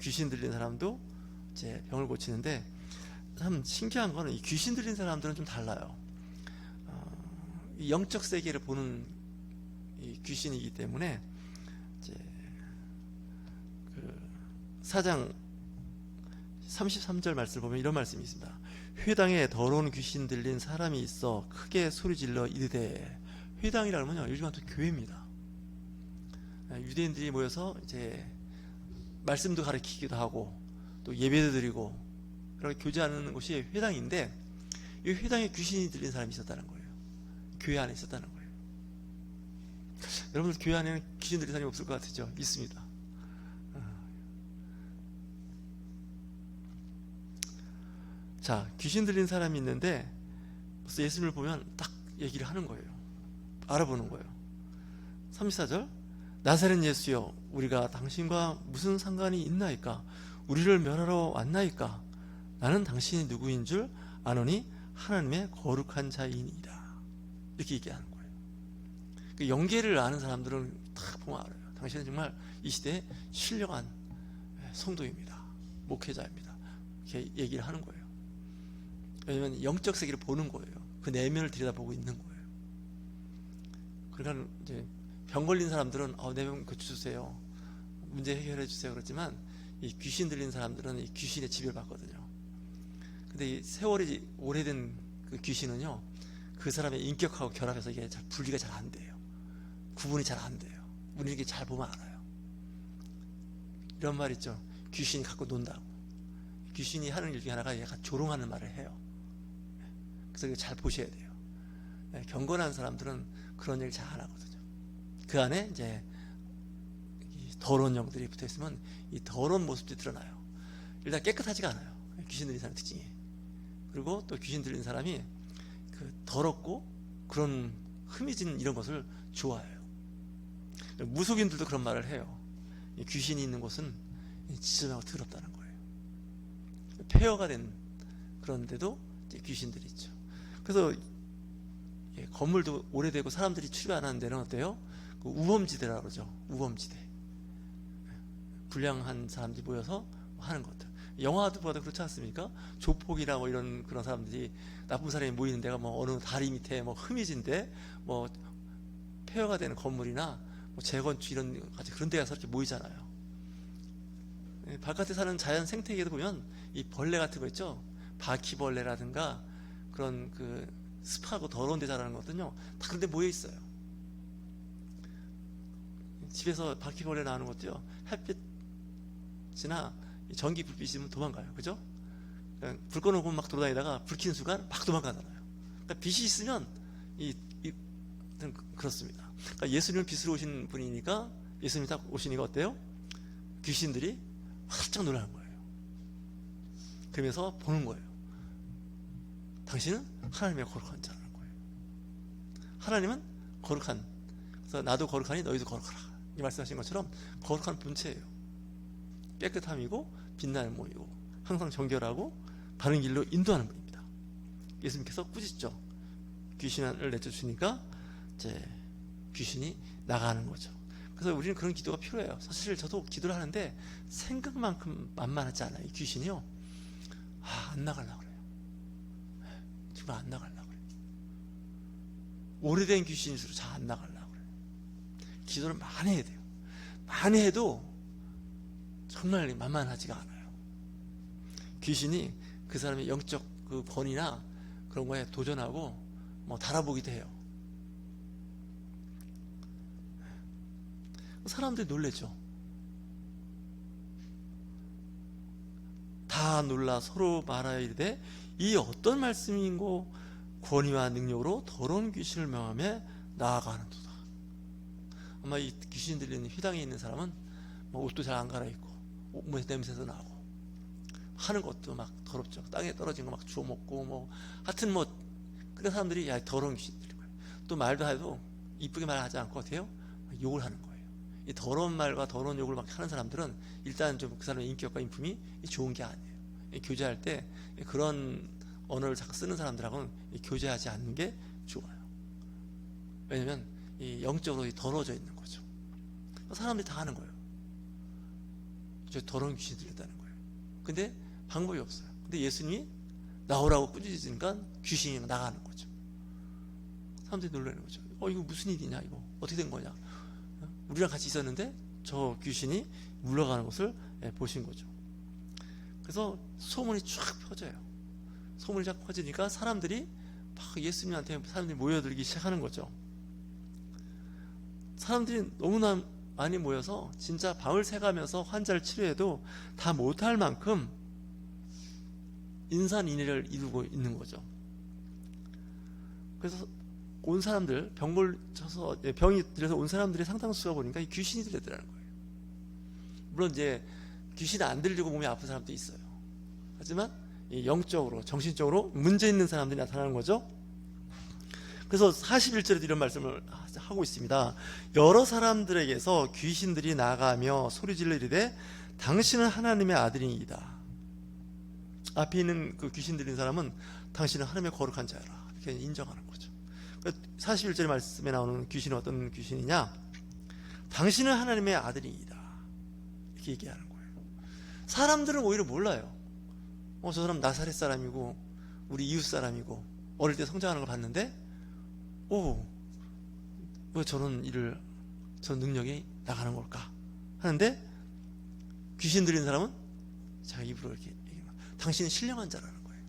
귀신 들린 사람도 이제 병을 고치는데, 참 신기한 거는 이 귀신 들린 사람들은 좀 달라요. 이 영적 세계를 보는 이 귀신이기 때문에 이제 그 4장 33절 말씀을 보면 이런 말씀이 있습니다. 회당에 더러운 귀신 들린 사람이 있어 크게 소리질러 이르되. 회당이라고 하면요, 요즘 같은 교회입니다. 유대인들이 모여서 이제 말씀도 가르치기도 하고 또 예배도 드리고 그렇게 교제하는 곳이 회당인데, 이 회당에 귀신이 들린 사람이 있었다는 거예요. 교회 안에 있었다는 거예요. 여러분들 교회 안에는 귀신 들린 사람이 없을 것 같으죠? 있습니다. 자, 귀신 들린 사람이 있는데 벌써 예수님을 보면 딱 얘기를 하는 거예요. 알아보는 거예요. 34절, 나사렛 예수여, 우리가 당신과 무슨 상관이 있나이까? 우리를 멸하러 왔나이까? 나는 당신이 누구인 줄 아노니 하나님의 거룩한 자이니이다. 이렇게 얘기하는 거예요. 그 영계를 아는 사람들은 딱 보면 알아요. 당신은 정말 이 시대에 신령한 성도입니다, 목회자입니다, 이렇게 얘기를 하는 거예요. 왜냐하면 영적 세계를 보는 거예요. 그 내면을 들여다보고 있는 거예요. 그러니까 이제 병 걸린 사람들은 내 병 고쳐주세요, 문제 해결해 주세요 그렇지만, 이 귀신 들린 사람들은 이 귀신의 지배를 받거든요. 근데 이 세월이 오래된 그 귀신은요, 그 사람의 인격하고 결합해서 이게 잘 분리가 잘 안 돼요. 구분이 잘 안 돼요. 우리 이렇게 잘 보면 알아요. 이런 말 있죠. 귀신이 갖고 논다고. 귀신이 하는 일 중에 하나가 약간 조롱하는 말을 해요. 그래서 이거 잘 보셔야 돼요. 경건한 사람들은 그런 얘기를 잘 안 하거든요. 그 안에 이제 더러운 영들이 붙어 있으면 이 더러운 모습들이 드러나요. 일단 깨끗하지가 않아요. 귀신 들린 사람 특징이. 그리고 또 귀신 들린 사람이 그 더럽고 그런 흠이진 이런 것을 좋아해요. 무속인들도 그런 말을 해요. 귀신이 있는 곳은 지저분하고 더럽다는 거예요. 폐허가 된 그런데도 귀신들이 있죠. 그래서 건물도 오래되고 사람들이 출입 안 하는 데는 어때요? 그 우범지대라고 그러죠. 우범지대. 불량한 사람들이 모여서 하는 것들. 영화도 봐도 그렇지 않습니까? 조폭이나 뭐 이런 그런 사람들이, 나쁜 사람이 모이는 데가 뭐 어느 다리 밑에 뭐 흠이진데 뭐 폐허가 되는 건물이나 뭐 재건축 이런 같이 그런 데 가서 이렇게 모이잖아요. 바깥에 사는 자연 생태계도 보면 이 벌레 같은 거 있죠. 바퀴벌레라든가 그런 그 습하고 더러운 데 자라는 것들은요, 다 그런 데 모여 있어요. 집에서 바퀴벌레 나오는 것도요, 햇빛이나 전기 불빛이면 도망가요. 그죠? 불 꺼놓고 막 돌아다니다가 불 켜는 순간 막 도망가잖아요. 그러니까 빛이 있으면 그렇습니다. 그러니까 예수님은 빛으로 오신 분이니까, 예수님이 딱 오시니까 어때요? 귀신들이 활짝 놀라는 거예요. 그러면서 보는 거예요. 당신은 하나님의 거룩한 자라는 거예요. 하나님은 거룩한, 그래서 나도 거룩하니 너희도 거룩하라, 이 말씀하신 것처럼 거룩한 본체예요. 깨끗함이고 빛나는 몸이고 항상 정결하고 바른 길로 인도하는 분입니다. 예수님께서 꾸짖죠. 귀신을 내쫓으니까 이제 귀신이 나가는 거죠. 그래서 우리는 그런 기도가 필요해요. 사실 저도 기도를 하는데 생각만큼 만만하지 않아요. 이 귀신이요, 안 나가려고 그래요. 정말 안 나가려고 그래요. 오래된 귀신일수록 잘 안 나가려고 그래요. 기도를 많이 해야 돼요. 많이 해도 정말 만만하지가 않아요. 귀신이 그 사람의 영적 그 권위나 그런 거에 도전하고 뭐 달아보기도 해요. 사람들이 놀래죠. 다 놀라 서로 말하여 이르되 이 어떤 말씀인고 권위와 능력으로 더러운 귀신을 명하며 나아가는도다. 아마 이 귀신 들리는 회당에 있는 사람은 뭐 옷도 잘 안 갈아입고 몸에 냄새도 나고 하는 것도 막 더럽죠. 땅에 떨어진 거 막 주워 먹고 뭐 하여튼 뭐 그런 사람들이 더러운 귀신들인 거예요. 또 말도 해도 이쁘게 말하지 않고 어때요? 욕을 하는 거예요. 이 더러운 말과 더러운 욕을 막 하는 사람들은 일단 좀 그 사람의 인격과 인품이 좋은 게 아니에요. 교제할 때 그런 언어를 자꾸 쓰는 사람들하고는 교제하지 않는 게 좋아요. 왜냐면 이 영적으로 더러워져 있는 거죠. 사람들이 다 하는 거예요. 저 더러운 귀신이 들렸다는 거예요. 근데 방법이 없어요. 근데 예수님이 나오라고 꾸짖으니까 귀신이 나가는 거죠. 사람들이 놀라는 거죠. 이거 무슨 일이냐, 이거 어떻게 된 거냐. 우리랑 같이 있었는데 저 귀신이 물러가는 것을 보신 거죠. 그래서 소문이 쫙 퍼져요. 소문이 쫙 퍼지니까 사람들이 막 예수님한테 사람들이 모여들기 시작하는 거죠. 사람들이 너무나 많이 모여서 진짜 밤을 새가면서 환자를 치료해도 다 못할 만큼 인산인해를 이루고 있는 거죠. 그래서 온 사람들, 병이 들려서 온 사람들이 상당수가 보니까 귀신이 들렸더라는 거예요. 물론 이제 귀신이 안 들리고 몸이 아픈 사람도 있어요. 하지만 영적으로, 정신적으로 문제 있는 사람들이 나타나는 거죠. 그래서 41절에도 이런 말씀을 하고 있습니다. 여러 사람들에게서 귀신들이 나가며 소리질러 이르되 당신은 하나님의 아들이니이다. 앞에 있는 그 귀신 들린 사람은 당신은 하나님의 거룩한 자라 이렇게 인정하는 거죠. 41절의 말씀에 나오는 귀신은 어떤 귀신이냐? 당신은 하나님의 아들이니이다 이렇게 얘기하는 거예요. 사람들은 오히려 몰라요. 저 사람 나사렛 사람이고 우리 이웃 사람이고 어릴 때 성장하는 걸 봤는데 왜 저런 능력이 나가는 걸까 하는데, 귀신 들린 사람은 자기 입으로 이렇게 얘기해요. 당신은 신령한 자라는 거예요.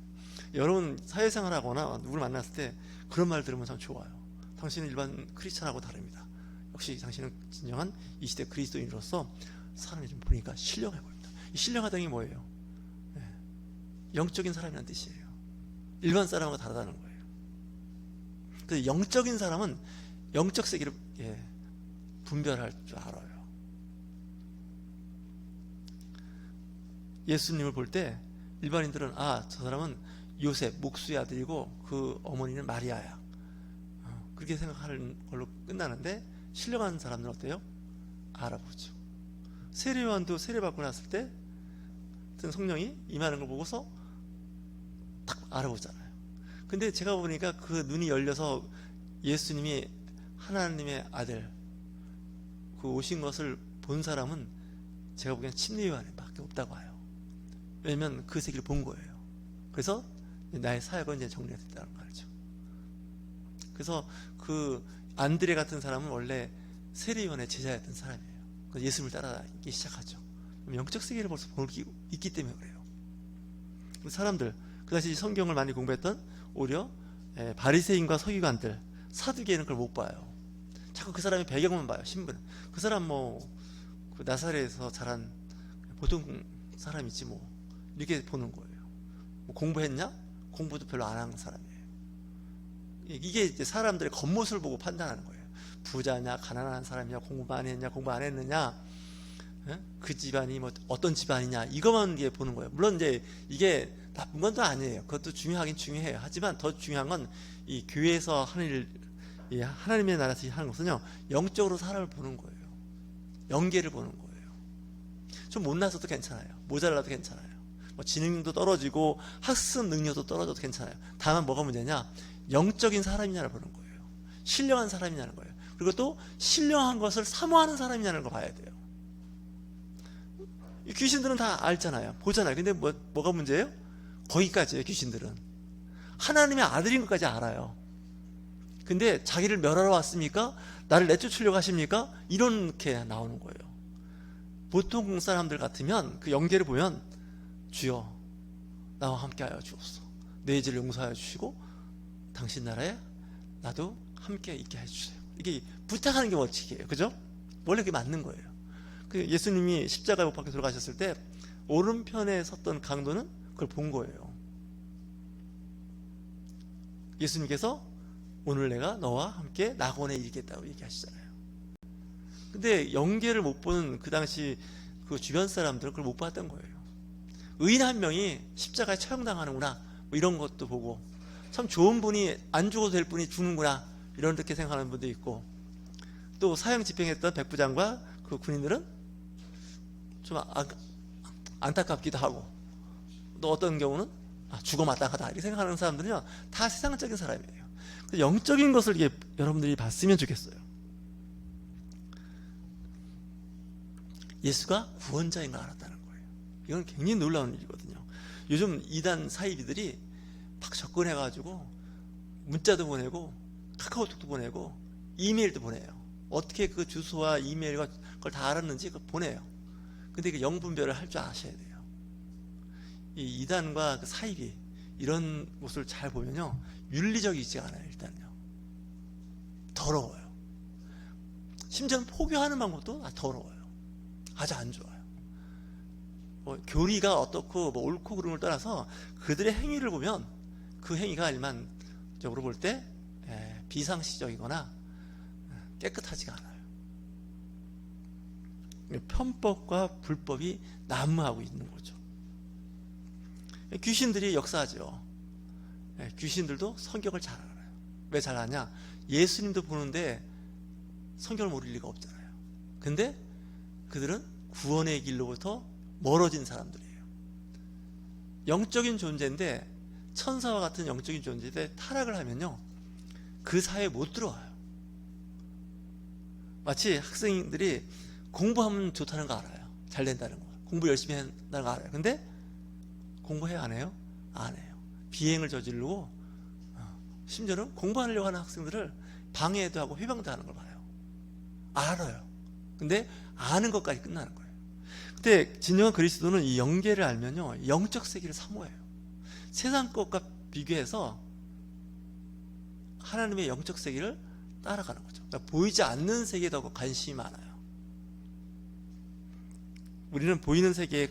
여러분 사회생활 하거나 누구를 만났을 때 그런 말 들으면 참 좋아요. 당신은 일반 크리스찬하고 다릅니다. 역시 당신은 진정한 이 시대 그리스도인으로서 사람이 좀 보니까 신령해 보입니다. 이 신령하다는 게 뭐예요? 영적인 사람이라는 뜻이에요. 일반 사람과 다르다는 거예요. 그래서 영적인 사람은 영적 세계를 분별할 줄 알아요. 예수님을 볼 때 일반인들은 저 사람은 요셉 목수의 아들이고 그 어머니는 마리아야 그렇게 생각하는 걸로 끝나는데, 신령한 사람들은 어때요? 알아보죠. 세례요한도 세례받고 났을 때 성령이 임하는 걸 보고서 딱 알아보잖아요. 근데 제가 보니까 그 눈이 열려서 예수님이 하나님의 아들 그 오신 것을 본 사람은 제가 보기엔 침례요한밖에 없다고 해요. 왜냐면 그 세계를 본 거예요. 그래서 나의 사역은 이제 정리가 됐다는 거죠. 그래서 그 안드레 같은 사람은 원래 세례요한의 제자였던 사람이에요. 그래서 예수님을 따라가기 시작하죠. 영적 세계를 벌써 보고 있기 때문에 그래요. 사람들, 그 당시 성경을 많이 공부했던 오히려 바리새인과 서기관들, 사두개인은 그걸 못 봐요. 자꾸 그 사람의 배경만 봐요. 신분. 그 사람 그 나사렛에서 자란 보통 사람이지 이렇게 보는 거예요. 공부했냐? 공부도 별로 안 한 사람이에요. 이게 이제 사람들의 겉모습을 보고 판단하는 거예요. 부자냐, 가난한 사람이냐, 공부 많이 했냐, 공부 안 했느냐, 그 집안이 어떤 집안이냐, 이것만 보는 거예요. 물론 이제 이게 나쁜 건 또 아니에요. 그것도 중요하긴 중요해요. 하지만 더 중요한 건 이 교회에서 하는 일, 하나님의 나라에서 하는 것은요, 영적으로 사람을 보는 거예요. 영계를 보는 거예요. 좀 못나서도 괜찮아요. 모자라도 괜찮아요. 지능도 떨어지고 학습 능력도 떨어져도 괜찮아요. 다만 뭐가 문제냐? 영적인 사람이냐를 보는 거예요. 신령한 사람이냐는 거예요. 그리고 또 신령한 것을 사모하는 사람이냐는 걸 봐야 돼요. 귀신들은 다 알잖아요. 보잖아요. 근데 뭐가 문제예요? 거기까지예요. 귀신들은 하나님의 아들인 것까지 알아요. 근데 자기를 멸하러 왔습니까? 나를 내쫓으려고 하십니까? 이렇게 나오는 거예요. 보통 사람들 같으면 그 영계를 보면 주여 나와 함께 하여 주옵소서, 내 죄를 용서하여 주시고 당신 나라에 나도 함께 있게 해주세요. 이게 부탁하는 게 원칙이에요. 그죠? 원래 그게 맞는 거예요. 그 예수님이 십자가에 못 박혀 들어가셨을 때 오른편에 섰던 강도는 그걸 본 거예요. 예수님께서 오늘 내가 너와 함께 낙원에 이르겠다고 얘기하시잖아요. 근데 영계를 못 보는 그 당시 그 주변 사람들은 그걸 못 봤던 거예요. 의인 한 명이 십자가에 처형당하는구나 이런 것도 보고, 참 좋은 분이 안 죽어도 될 분이 죽는구나 이렇게 생각하는 분도 있고, 또 사형 집행했던 백부장과 그 군인들은 좀 안타깝기도 하고, 또 어떤 경우는 죽어 마땅하다 이렇게 생각하는 사람들은요 다 세상적인 사람이에요. 영적인 것을 여러분들이 봤으면 좋겠어요. 예수가 구원자인 걸 알았다는 거예요. 이건 굉장히 놀라운 일이거든요. 요즘 이단 사이비들이 막 접근해가지고 문자도 보내고 카카오톡도 보내고 이메일도 보내요. 어떻게 그 주소와 이메일과 그걸 다 알았는지 그걸 보내요. 근데 그 영분별을 할 줄 아셔야 돼요. 이 이단과 그 사이비 이런 모습을 잘 보면요, 윤리적이지 않아요. 일단요, 더러워요. 심지어는 포교하는 방법도 더러워요. 아주 안 좋아요. 교리가 어떻고 옳고 그름을 떠나서 그들의 행위를 보면 그 행위가 일반적으로 볼 때 비상식적이거나 깨끗하지가 않아요. 편법과 불법이 난무하고 있는 거죠. 귀신들이 역사하죠. 귀신들도 성경을 잘 알아요. 왜 잘 아냐? 예수님도 보는데 성경을 모를 리가 없잖아요. 근데 그들은 구원의 길로부터 멀어진 사람들이에요. 영적인 존재인데, 천사와 같은 영적인 존재인데 타락을 하면요, 그 사회에 못 들어와요. 마치 학생들이 공부하면 좋다는 거 알아요. 잘 된다는 거, 공부 열심히 한다는 거 알아요. 근데 공부해요, 안 해요? 안 해요. 비행을 저지르고 심지어는 공부하려고 하는 학생들을 방해도 하고 회방도 하는 걸 봐요. 알아요. 근데 아는 것까지 끝나는 거예요. 근데 진정한 그리스도는 이 영계를 알면요, 영적 세계를 사모해요. 세상 것과 비교해서 하나님의 영적 세계를 따라가는 거죠. 그러니까 보이지 않는 세계에 더 관심이 많아요. 우리는 보이는 세계에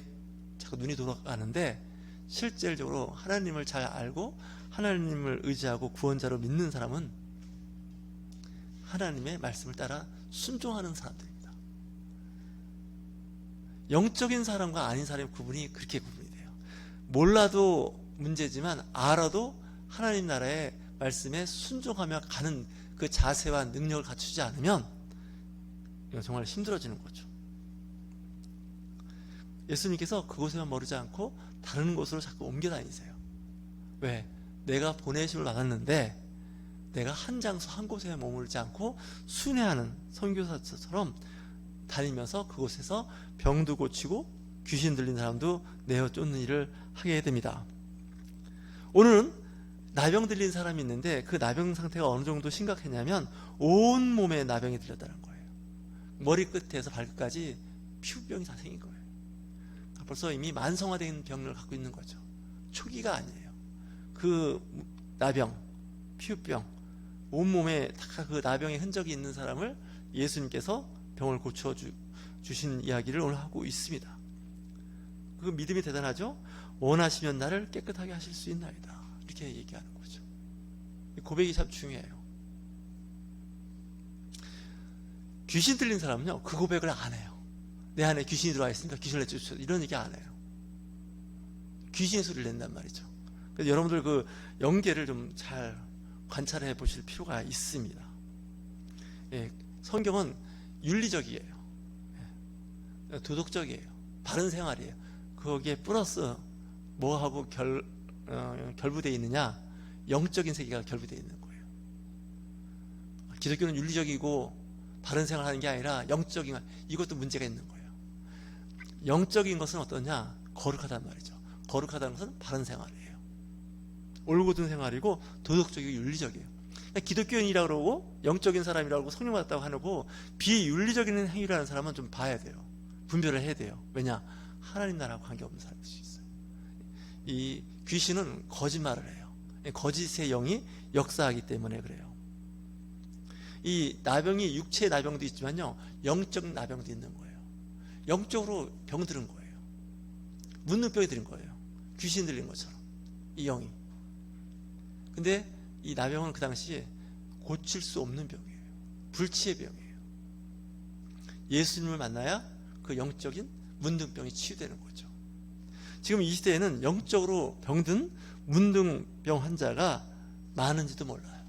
자꾸 눈이 돌아가는데, 실질적으로 하나님을 잘 알고 하나님을 의지하고 구원자로 믿는 사람은 하나님의 말씀을 따라 순종하는 사람들입니다. 영적인 사람과 아닌 사람의 구분이 그렇게 구분이 돼요. 몰라도 문제지만 알아도 하나님 나라의 말씀에 순종하며 가는 그 자세와 능력을 갖추지 않으면 이건 정말 힘들어지는 거죠. 예수님께서 그곳에만 머르지 않고 다른 곳으로 자꾸 옮겨 다니세요. 왜? 내가 보내심을 받았는데 내가 한 장소 한 곳에 머물지 않고 순회하는 선교사처럼 다니면서 그곳에서 병도 고치고 귀신 들린 사람도 내어 쫓는 일을 하게 됩니다. 오늘은 나병 들린 사람이 있는데 그 나병 상태가 어느 정도 심각했냐면 온 몸에 나병이 들렸다는 거예요. 머리끝에서 발끝까지 피부병이 다 생긴 거예요. 벌써 이미 만성화된 병을 갖고 있는 거죠. 초기가 아니에요. 그 나병, 피부병, 온몸에 다 그 나병의 흔적이 있는 사람을 예수님께서 병을 고쳐주신 이야기를 오늘 하고 있습니다. 그 믿음이 대단하죠? 원하시면 나를 깨끗하게 하실 수 있나이다, 이렇게 얘기하는 거죠. 고백이 참 중요해요. 귀신 들린 사람은요, 그 고백을 안 해요. 내 안에 귀신이 들어와 있으니까 귀신을 내쫓으셔, 이런 얘기 안 해요. 귀신의 소리를 낸단 말이죠. 그래서 여러분들 그 연계를 좀 잘 관찰해 보실 필요가 있습니다. 예, 성경은 윤리적이에요. 예, 도덕적이에요. 바른 생활이에요. 거기에 플러스 뭐하고 결부되어 있느냐? 영적인 세계가 결부되어 있는 거예요. 기독교는 윤리적이고 바른 생활하는 게 아니라 영적인, 이것도 문제가 있는 거예요. 영적인 것은 어떠냐? 거룩하단 말이죠. 거룩하다는 것은 바른 생활이에요. 올곧은 생활이고 도덕적이고 윤리적이에요. 기독교인이라고 그러고 영적인 사람이라고 성령 받았다고 하고 비윤리적인 행위를 하는 사람은 좀 봐야 돼요. 분별을 해야 돼요. 왜냐? 하나님 나라와 관계없는 사람일 수 있어요. 이 귀신은 거짓말을 해요. 거짓의 영이 역사하기 때문에 그래요. 이 나병이 육체의 나병도 있지만요, 영적 나병도 있는 거예요. 영적으로 병 들은 거예요. 문둥병이 들은 거예요. 귀신 들린 것처럼, 이 영이. 근데 이 나병은 그 당시에 고칠 수 없는 병이에요. 불치의 병이에요. 예수님을 만나야 그 영적인 문둥병이 치유되는 거죠. 지금 이 시대에는 영적으로 병든 문둥병 환자가 많은지도 몰라요.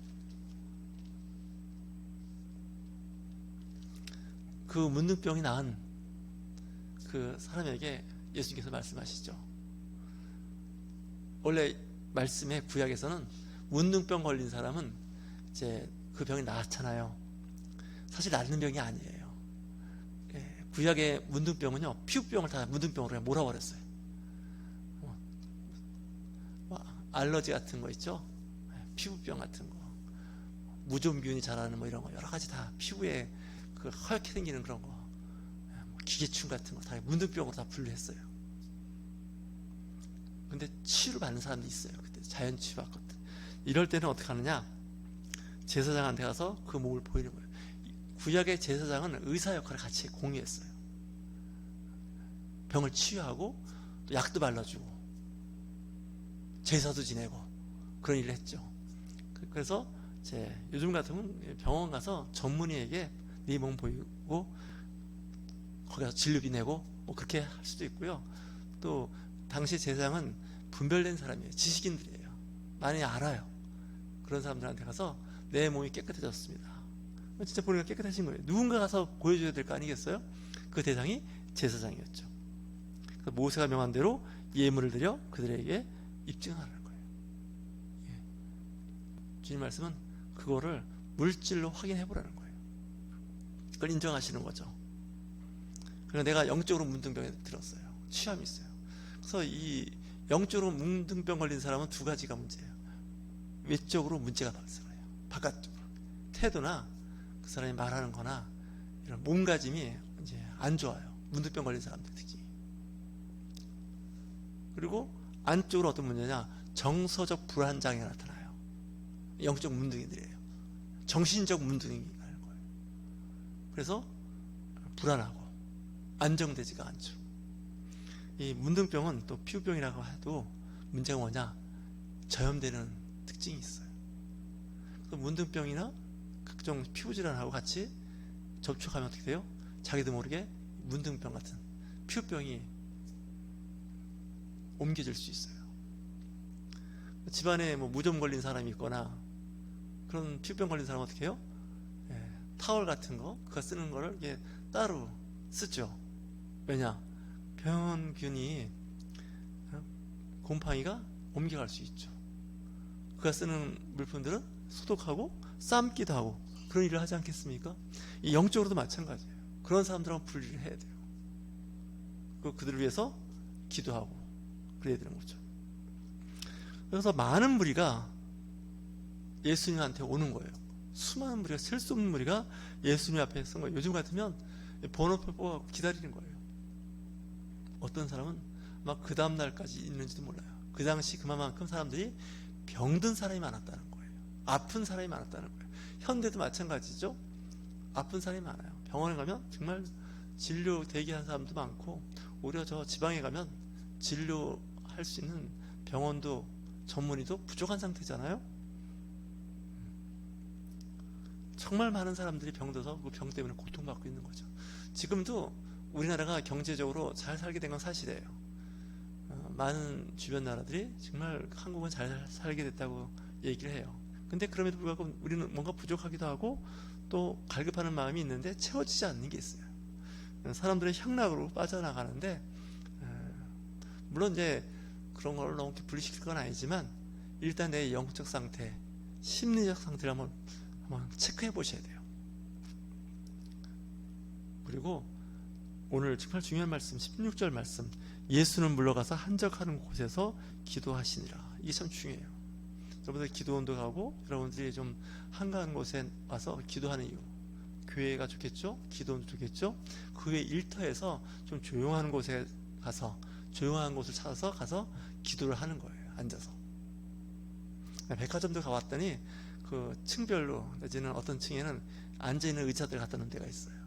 그 문둥병이 나은 그 사람에게 예수님께서 말씀하시죠. 원래 말씀의 구약에서는 문둥병 걸린 사람은 이제 그 병이 나았잖아요. 사실 낫는 병이 아니에요. 구약의 문둥병은요, 피부병을 다 문둥병으로 그냥 몰아버렸어요. 알러지 같은 거 있죠? 피부병 같은 거, 무좀균이 자라는 뭐 이런 거, 여러 가지 다 피부에 그 하얗게 생기는 그런 거, 기계충 같은 거 다 문둥병으로 다 분류했어요. 근데 치유를 받는 사람도 있어요. 그때 자연 치유 받거든. 이럴 때는 어떻게 하느냐? 제사장한테 가서 그 몸을 보이는 거예요. 구약의 제사장은 의사 역할을 같이 공유했어요. 병을 치유하고 또 약도 발라주고 제사도 지내고 그런 일을 했죠. 그래서 요즘 같으면 병원 가서 전문의에게 네 몸 보이고 거기 가서 진료비 내고 뭐 그렇게 할 수도 있고요. 또 당시 제사장은 분별된 사람이에요. 지식인들이에요. 많이 알아요. 그런 사람들한테 가서 내 몸이 깨끗해졌습니다. 진짜 보니까 깨끗해진 거예요. 누군가 가서 보여줘야 될 거 아니겠어요? 그 대상이 제사장이었죠. 그래서 모세가 명한 대로 예물을 드려 그들에게 입증하라는 거예요. 주님 말씀은 그거를 물질로 확인해 보라는 거예요. 그걸 인정하시는 거죠. 그래서 내가 영적으로 문둥병에 들었어요. 취함이 있어요. 그래서 이 영적으로 문둥병 걸린 사람은 두 가지가 문제예요. 외적으로 문제가 발생해요. 바깥쪽으로 태도나 그 사람이 말하는 거나 이런 몸가짐이 이제 안 좋아요. 문둥병 걸린 사람들 특징이. 그리고 안쪽으로 어떤 문제냐? 정서적 불안장애가 나타나요. 영적 문둥이들이에요. 정신적 문둥이라는 거예요. 그래서 불안하고 안정되지가 않죠. 이 문둥병은 또 피부병이라고 해도 문제가 뭐냐? 저염되는 특징이 있어요. 문둥병이나 각종 피부질환하고 같이 접촉하면 어떻게 돼요? 자기도 모르게 문둥병 같은 피부병이 옮겨질 수 있어요. 집안에 뭐 무좀 걸린 사람이 있거나 그런 피부병 걸린 사람은 어떻게 해요? 타월 같은 거 그거 쓰는 거를 이게 따로 쓰죠. 왜냐? 병균이 곰팡이가 옮겨갈 수 있죠. 그가 쓰는 물품들은 소독하고 삶기도 하고 그런 일을 하지 않겠습니까? 이 영적으로도 마찬가지예요. 그런 사람들하고 분리를 해야 돼요. 그들을 위해서 기도하고 그래야 되는 거죠. 그래서 많은 무리가 예수님한테 오는 거예요. 수많은 무리가, 셀 수 없는 무리가 예수님 앞에 선 거예요. 요즘 같으면 번호표 뽑아 기다리는 거예요. 어떤 사람은 막 그 다음 날까지 있는지도 몰라요. 그 당시 그만큼 사람들이 병든 사람이 많았다는 거예요. 아픈 사람이 많았다는 거예요. 현대도 마찬가지죠. 아픈 사람이 많아요. 병원에 가면 정말 진료 대기한 사람도 많고, 오히려 저 지방에 가면 진료할 수 있는 병원도 전문의도 부족한 상태잖아요. 정말 많은 사람들이 병들어서 그 병 때문에 고통받고 있는 거죠. 지금도 우리나라가 경제적으로 잘 살게 된 건 사실이에요. 많은 주변 나라들이 정말 한국은 잘 살게 됐다고 얘기를 해요. 근데 그럼에도 불구하고 우리는 뭔가 부족하기도 하고 또 갈급하는 마음이 있는데 채워지지 않는 게 있어요. 사람들의 향락으로 빠져나가는데, 물론 이제 그런 걸 너무 분리시킬 건 아니지만 일단 내 영적 상태, 심리적 상태를 한번 체크해 보셔야 돼요. 그리고 오늘 정말 중요한 말씀, 16절 말씀, 예수는 물러가서 한적하는 곳에서 기도하시니라. 이게 참 중요해요. 여러분들 기도원도 가고 여러분들이 좀 한가한 곳에 와서 기도하는 이유, 교회가 좋겠죠? 기도원도 좋겠죠? 그 외 일터에서 좀 조용한 곳에 가서, 조용한 곳을 찾아서 가서 기도를 하는 거예요. 앉아서. 백화점도 가봤더니 그 층별로, 내지는 어떤 층에는 앉아있는 의자들 갖다 놓은 데가 있어요.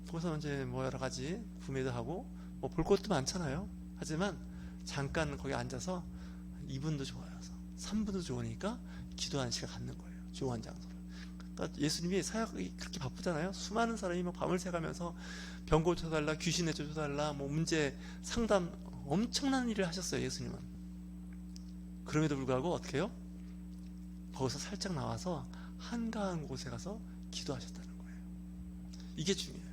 거기서 이제 뭐 여러 가지 구매도 하고 뭐 볼 것도 많잖아요. 하지만 잠깐 거기 앉아서 2분도 좋아요. 3분도 좋으니까 기도하는 시간 갖는 거예요. 조용한 장소를. 그러니까 예수님이 사역이 그렇게 바쁘잖아요. 수많은 사람이 막 밤을 새가면서 병 고쳐달라, 귀신 내쫓아달라, 뭐 문제 상담, 엄청난 일을 하셨어요. 예수님은. 그럼에도 불구하고 어떻게 해요? 거기서 살짝 나와서 한가한 곳에 가서 기도하셨다는 거예요. 이게 중요해요.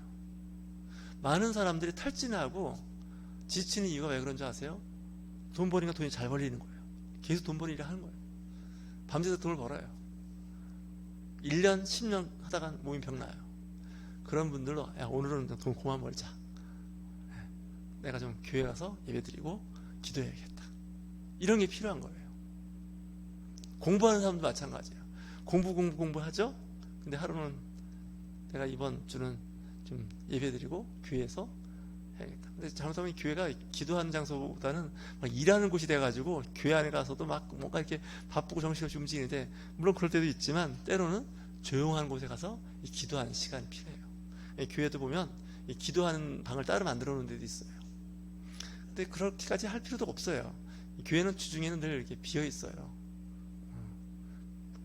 많은 사람들이 탈진하고 지치는 이유가 왜 그런 줄 아세요? 돈 버니까 돈이 잘 벌리는 거예요. 계속 돈 버는 일을 하는 거예요. 밤새서 돈을 벌어요. 1년, 10년 하다가 몸이 병나요. 그런 분들로 야, 오늘은 돈 그만 벌자. 내가 좀 교회 가서 예배드리고 기도해야겠다. 이런 게 필요한 거예요. 공부하는 사람도 마찬가지예요. 공부하죠? 근데 하루는 내가 이번 주는 좀 예배드리고 교회에서 해야겠다. 근데 잘못하면 교회가 기도하는 장소보다는 막 일하는 곳이 돼가지고 교회 안에 가서도 막 뭔가 이렇게 바쁘고 정신없이 움직이는데, 물론 그럴 때도 있지만 때로는 조용한 곳에 가서 이 기도하는 시간이 필요해요. 교회도 보면 이 기도하는 방을 따로 만들어 놓은 데도 있어요. 근데 그렇게까지 할 필요도 없어요. 교회는 주중에는 늘 이렇게 비어 있어요.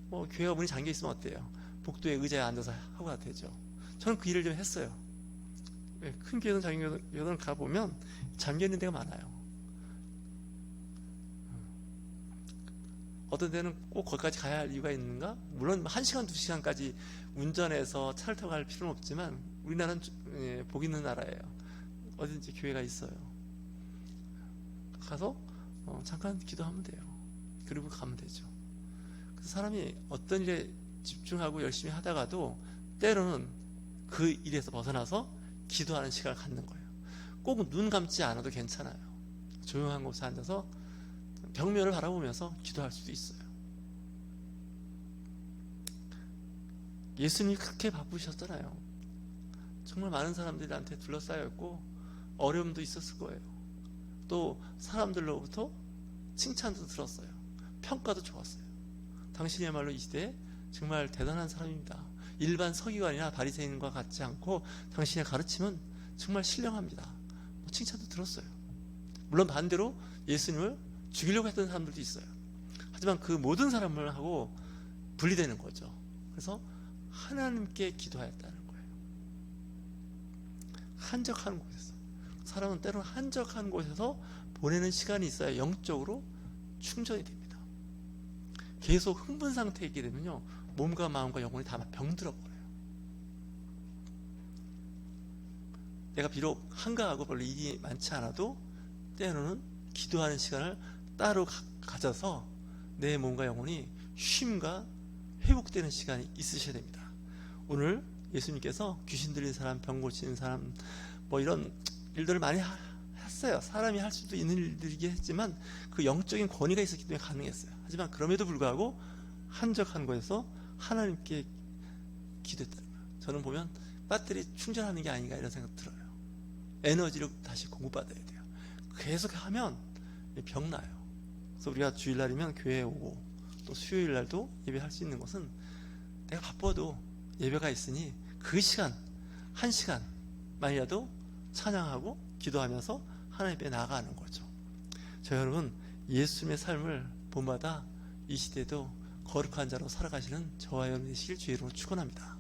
교회가 문이 잠겨 있으면 어때요? 복도에 의자에 앉아서 하고 가도 되죠. 저는 그 일을 좀 했어요. 큰 교회든 작은 교회든 가보면 잠겨 있는 데가 많아요. 어떤 데는 꼭 거기까지 가야 할 이유가 있는가? 물론 1시간, 2시간까지 운전해서 차를 타고 갈 필요는 없지만 우리나라는 복 있는 나라예요. 어딘지 교회가 있어요. 가서 잠깐 기도하면 돼요. 그리고 가면 되죠. 그래서 사람이 어떤 일에 집중하고 열심히 하다가도 때로는 그 일에서 벗어나서 기도하는 시간을 갖는 거예요. 꼭 눈 감지 않아도 괜찮아요. 조용한 곳에 앉아서 벽면을 바라보면서 기도할 수도 있어요. 예수님이 그렇게 바쁘셨잖아요. 정말 많은 사람들한테 둘러싸여 있고 어려움도 있었을 거예요. 또 사람들로부터 칭찬도 들었어요. 평가도 좋았어요. 당신이야말로 이 시대에 정말 대단한 사람입니다. 일반 서기관이나 바리새인과 같지 않고 당신의 가르침은 정말 신령합니다. 칭찬도 들었어요. 물론 반대로 예수님을 죽이려고 했던 사람들도 있어요. 하지만 그 모든 사람을 하고 분리되는 거죠. 그래서 하나님께 기도하였다는 거예요. 한적한 곳에서, 사람은 때로는 한적한 곳에서 보내는 시간이 있어야 영적으로 충전이 됩니다. 계속 흥분 상태에 있게 되면요, 몸과 마음과 영혼이 다 병들어 버려요. 내가 비록 한가하고 별로 일이 많지 않아도 때로는 기도하는 시간을 따로 가져서 내 몸과 영혼이 쉼과 회복되는 시간이 있으셔야 됩니다. 오늘 예수님께서 귀신 들린 사람, 병 고치는 사람, 이런 일들을 많이 했어요. 사람이 할 수도 있는 일들이긴 했지만 그 영적인 권위가 있었기 때문에 가능했어요. 하지만 그럼에도 불구하고 한적한 곳에서 하나님께 기도했다는 거예요. 저는 보면 배터리 충전하는 게 아닌가 이런 생각 들어요. 에너지를 다시 공급받아야 돼요. 계속 하면 병 나요. 그래서 우리가 주일날이면 교회에 오고 또 수요일날도 예배할 수 있는 것은 내가 바빠도 예배가 있으니 그 시간, 1시간만이라도 찬양하고 기도하면서 하나님 앞에 나아가는 거죠. 저 여러분, 예수님의 삶을 본받아 이 시대도 거룩한 자로 살아가시는 저와 여러분이 되시길 주의 이름으로 축원합니다.